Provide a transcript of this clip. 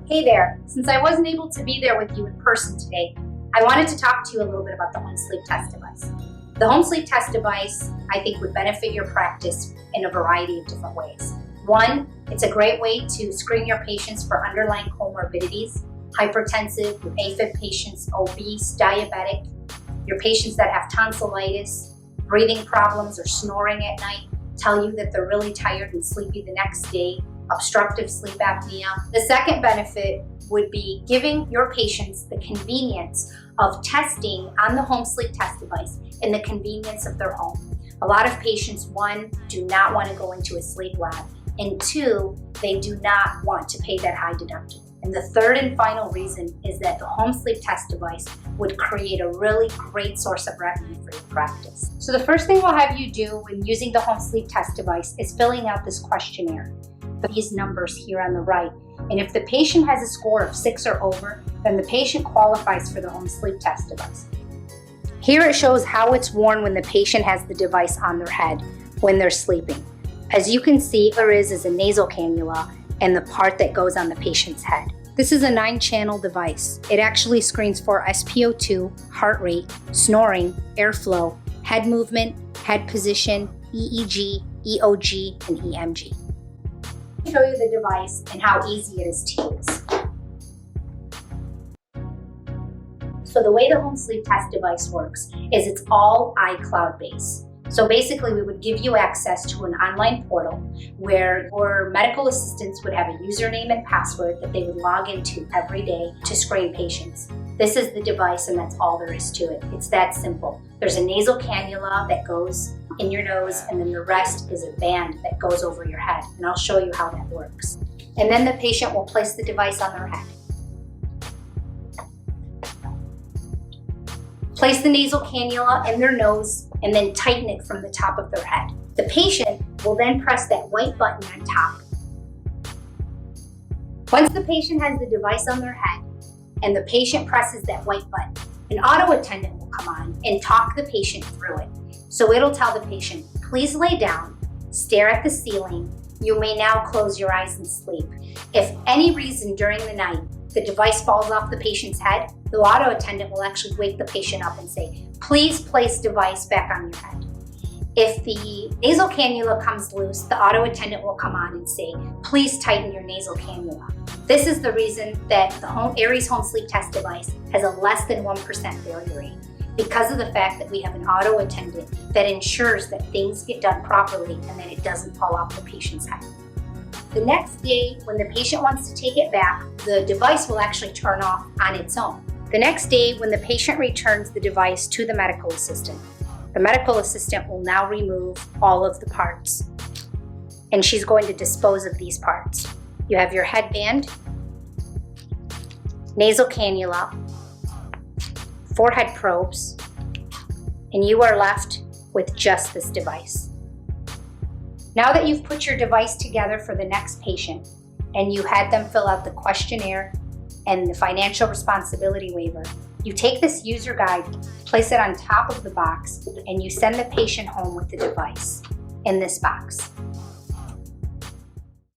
Hey there, since I wasn't able to be there with you in person today, I wanted to talk to you a little bit about the home sleep test device. The home sleep test device, I think, would benefit your practice in a variety of different ways. One, it's a great way to screen your patients for underlying comorbidities, hypertensive, your AFib patients, obese, diabetic, your patients that have tonsillitis, breathing problems or snoring at night, tell you that they're really tired and sleepy the next day, obstructive sleep apnea. The second benefit would be giving your patients the convenience of testing on the home sleep test device in the convenience of their home. A lot of patients, one, do not want to go into a sleep lab, and two, they do not want to pay that high deductible. And the third and final reason is that the home sleep test device would create a really great source of revenue for your practice. So the first thing we'll have you do when using the home sleep test device is filling out this questionnaire. These numbers here on the right. And if the patient has a score of 6 or over, then the patient qualifies for the home sleep test device. Here it shows how it's worn when the patient has the device on their head when they're sleeping. As you can see, ARES is a nasal cannula and the part that goes on the patient's head. This is a 9-channel device. It actually screens for SpO2, heart rate, snoring, airflow, head movement, head position, EEG, EOG, and EMG. I'll show you the device and how easy it is to use. So the way the home sleep test device works is it's all iCloud based. So basically we would give you access to an online portal where your medical assistants would have a username and password that they would log into every day to screen patients. This is the device and that's all there is to it. It's that simple. There's a nasal cannula that goes in your nose and then the rest is a band that goes over your head. And I'll show you how that works. And then the patient will place the device on their head. Place the nasal cannula in their nose and then tighten it from the top of their head. The patient will then press that white button on top. Once the patient has the device on their head and the patient presses that white button, an auto attendant will come on and talk the patient through it. So it'll tell the patient, please lay down, stare at the ceiling. You may now close your eyes and sleep. If any reason during the night the device falls off the patient's head, the auto attendant will actually wake the patient up and say, please place device back on your head. If the nasal cannula comes loose, the auto attendant will come on and say, please tighten your nasal cannula. This is the reason that the ARES home sleep test device has a less than 1% failure rate, because of the fact that we have an auto attendant that ensures that things get done properly and that it doesn't fall off the patient's head. The next day, when the patient wants to take it back, the device will actually turn off on its own. The next day, when the patient returns the device to the medical assistant will now remove all of the parts, and she's going to dispose of these parts. You have your headband, nasal cannula, forehead probes, and you are left with just this device. Now that you've put your device together for the next patient and you had them fill out the questionnaire and the financial responsibility waiver, you take this user guide, place it on top of the box, and you send the patient home with the device in this box.